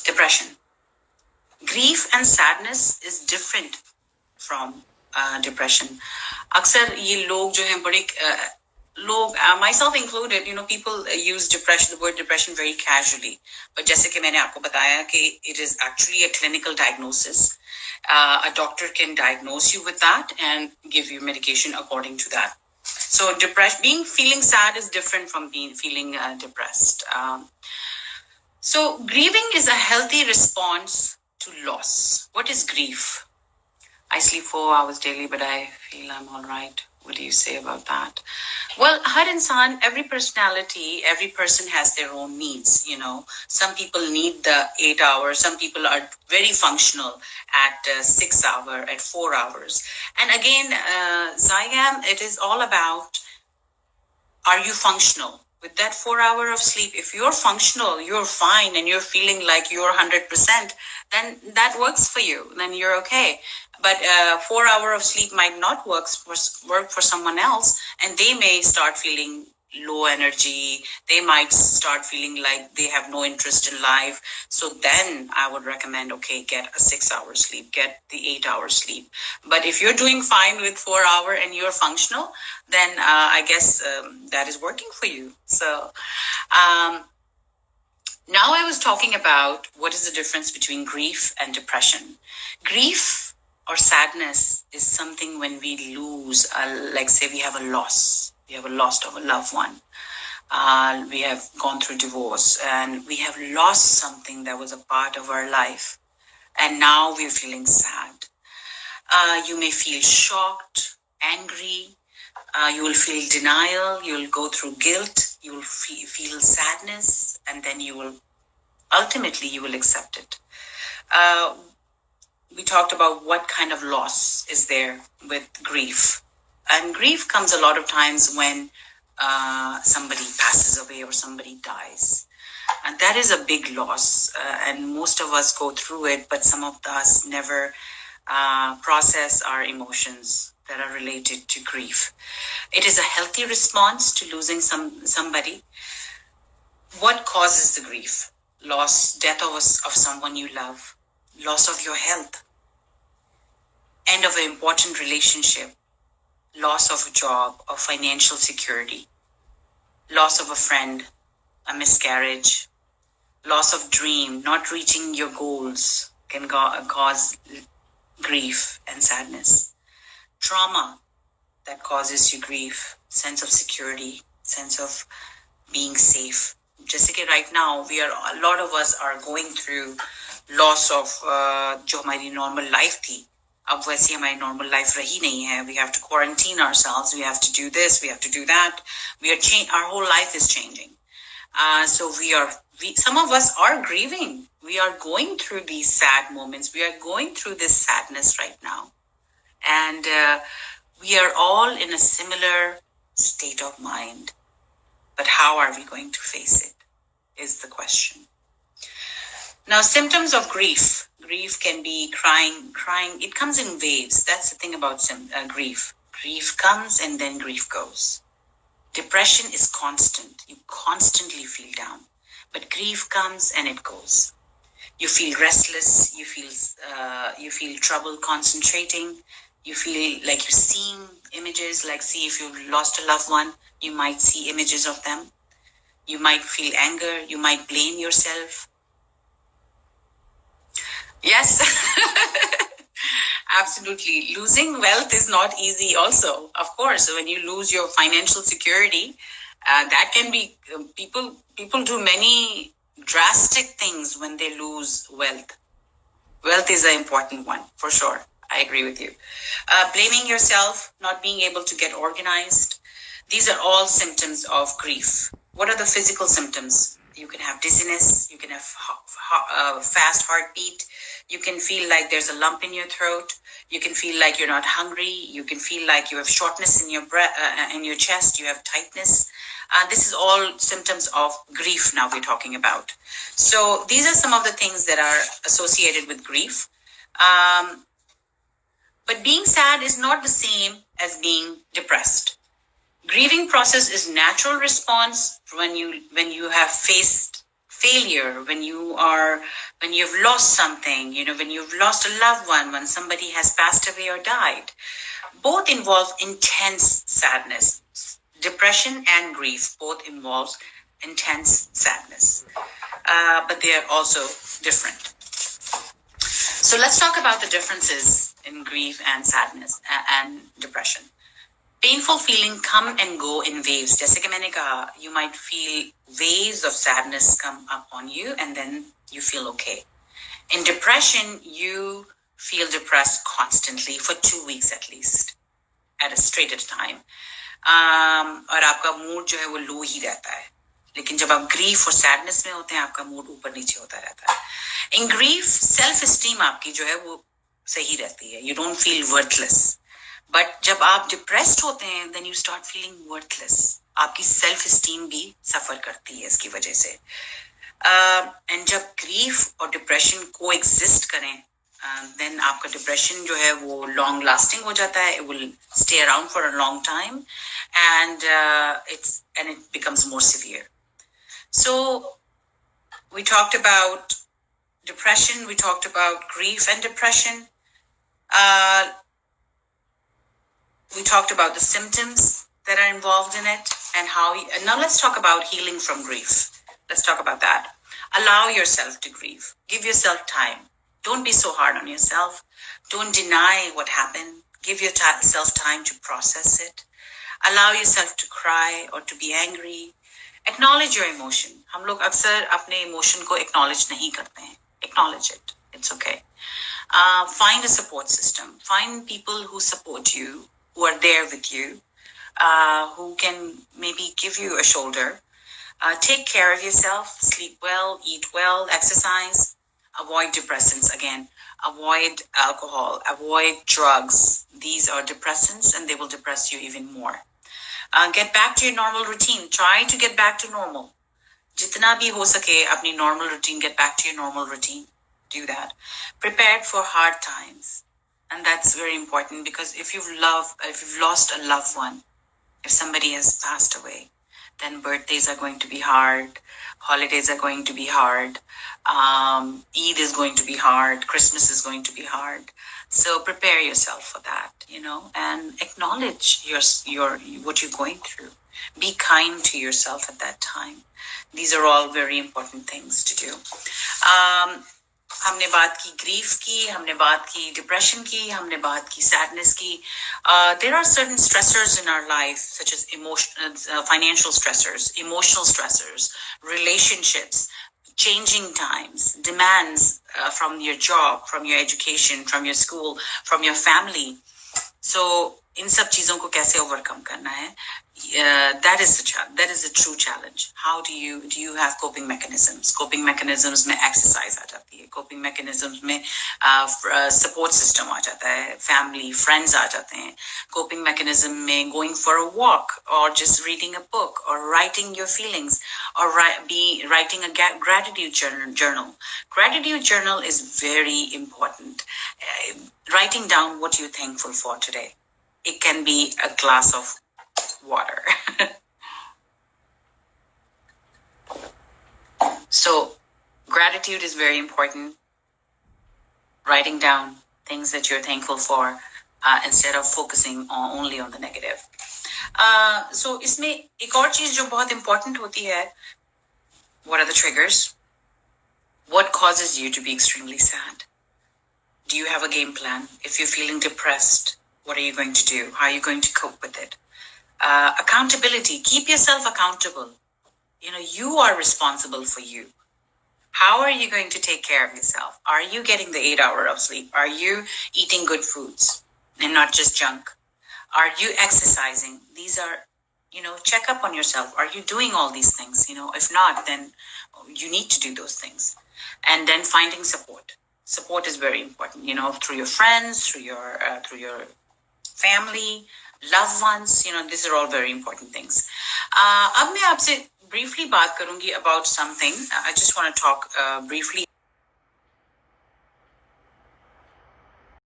Depression. Grief and sadness is different from depression. अक्सर ये लोग जो हैं बड़े लोग, myself included, people use depression, the word depression very casually. But जैसे कि मैंने आपको बताया कि it is actually a clinical diagnosis. A doctor can diagnose you with that and give you medication according to that. So feeling sad is different from feeling depressed. So grieving is a healthy response to loss. What is grief? I sleep 4 hours daily, but I feel I'm all right. What do you say about that? Well, har insan, every personality, every person has their own needs. Some people need the 8 hours. Some people are very functional at 6 hours, at 4 hours. And again, Zayam, it is all about, are you functional? With that 4 hours of sleep, if you're functional, you're fine, and you're feeling like you're 100%, then that works for you. Then you're okay. But 4 hours of sleep might not work for someone else, and they may start feeling low energy. They might start feeling like they have no interest in life. So then I would recommend, okay, get a 6 hours sleep, get the 8 hours sleep. But if you're doing fine with 4 hours and you're functional, then I guess that is working for you. So now I was talking about what is the difference between grief and depression. Grief or sadness is something when we lose, like say we have a loss of a loved one. We have gone through divorce and we have lost something that was a part of our life. And now we're feeling sad. You may feel shocked, angry. You will feel denial. You will go through guilt. You will feel sadness. And then you will accept it. We talked about what kind of loss is there with grief. And grief comes a lot of times when somebody passes away or somebody dies. And that is a big loss. And most of us go through it, but some of us never process our emotions that are related to grief. It is a healthy response to losing somebody. What causes the grief? Loss, death of someone you love, loss of your health, end of an important relationship, loss of a job or financial security, loss of a friend, a miscarriage, loss of dream, not reaching your goals can cause grief and sadness. Trauma that causes you grief, sense of security, sense of being safe. जैसे कि right now a lot of us are going through loss of जो हमारी normal life थी. अब वैसी हमारी normal life रही नहीं है. We have to quarantine ourselves. We have to do this. We have to do that. Our whole life is changing. So some of us are grieving. We are going through these sad moments. We are going through this sadness right now. And we are all in a similar state of mind. But how are we going to face it is the question. Now, symptoms of grief. Grief can be crying. It comes in waves. That's the thing about grief. Grief comes and then grief goes. Depression is constant. You constantly feel down. But grief comes and it goes. You feel restless. You feel trouble concentrating. You feel like you're seeing images, like see if you've lost a loved one, you might see images of them. You might feel anger. You might blame yourself. Yes, absolutely. Losing wealth is not easy also, of course. When you lose your financial security, that can be, people do many drastic things when they lose wealth. Wealth is an important one, for sure. I agree with you. Blaming yourself, not being able to get organized. These are all symptoms of grief. What are the physical symptoms? You can have dizziness. You can have fast heartbeat. You can feel like there's a lump in your throat. You can feel like you're not hungry. You can feel like you have shortness in your breath, in your chest. You have tightness. This is all symptoms of grief now we're talking about. So these are some of the things that are associated with grief. But being sad is not the same as being depressed. Grieving process is natural response when you have faced failure, when you've lost something, when you've lost a loved one, when somebody has passed away or died, both involve intense sadness. Depression and grief both involves intense sadness, but they are also different. So let's talk about the differences in grief and sadness and depression. Painful feelings come and go in waves. जैसे कि मैंने कहा, you might feel waves of sadness come upon you and then you feel okay. In depression, you feel depressed constantly for 2 weeks at least, at a straight at a time. और आपका mood जो है वो लो ही रहता है. लेकिन जब आप ग्रीफ और सैडनेस में होते हैं, आपका मूड ऊपर नीचे होता रहता है. इन ग्रीफ सेल्फ एस्टीम आपकी जो है वो सही रहती है. You don't feel worthless. But जब आप डिप्रेस्ड होते हैं, then you start feeling worthless. आपकी सेल्फ एस्टीम भी सफर करती है इसकी वजह से. एंड जब ग्रीफ और डिप्रेशन को एग्जिस्ट करें, देन आपका डिप्रेशन जो है वो लॉन्ग लास्टिंग हो जाता है. It will stay around for a long time and it becomes more severe. So we talked about depression, we talked about grief and depression. We talked about the symptoms that are involved in it and how. Now let's talk about healing from grief. Let's talk about that. Allow yourself to grieve. Give yourself time. Don't be so hard on yourself. Don't deny what happened. Give yourself time to process it. Allow yourself to cry or to be angry. Acknowledge your emotion. हम लोग अक्सर अपने emotion को acknowledge नहीं करते हैं. Acknowledge it. It's okay. Find a support system. Find people who support you, who are there with you, who can maybe give you a shoulder. Take care of yourself. Sleep well, eat well, exercise. Avoid depressants again. Avoid alcohol. Avoid drugs. These are depressants and they will depress you even more. Get back to your normal routine. Try to get back to normal. Jitna bhi ho sake, apni normal routine, get back to your normal routine. Do that. Prepare for hard times. And that's very important because if you've lost a loved one, if somebody has passed away, then birthdays are going to be hard. Holidays are going to be hard. Eid is going to be hard. Christmas is going to be hard. So prepare yourself for that, and acknowledge what you're going through. Be kind to yourself at that time. These are all very important things to do. हमने बात की grief की, हमने बात की depression की, हमने बात की sadness की. There are certain stressors in our life, such as financial stressors, emotional stressors, relationships, changing times, demands from your job, from your education, from your school, from your family. So इन सब चीजों को कैसे overcome करना है? That is a true challenge. How do you have coping mechanisms? Coping mechanisms में exercise आ जाती है. Coping mechanisms में support system आ जाता है. Family, friends आ जाते हैं. Coping mechanism में going for a walk or just reading a book or writing your feelings or writing a gratitude journal. Gratitude journal is very important. Writing down what you're thankful for today. It can be a glass of water. So gratitude is very important. Writing down things that you're thankful for instead of focusing only on the negative. So इसमें एक और चीज जो बहुत important होती है, what are the triggers? What causes you to be extremely sad? Do you have a game plan? If you're feeling depressed, what are you going to do? How are you going to cope with it? Accountability. Keep yourself accountable. You are responsible for you. How are you going to take care of yourself? Are you getting the 8 hours of sleep? Are you eating good foods and not just junk? Are you exercising? These are, check up on yourself. Are you doing all these things? If not, then you need to do those things. And then finding support. Support is very important, through your friends, through your family, loved ones, these are all very important things. अब मैं आपसे briefly बात करूंगी about something. I just want to talk briefly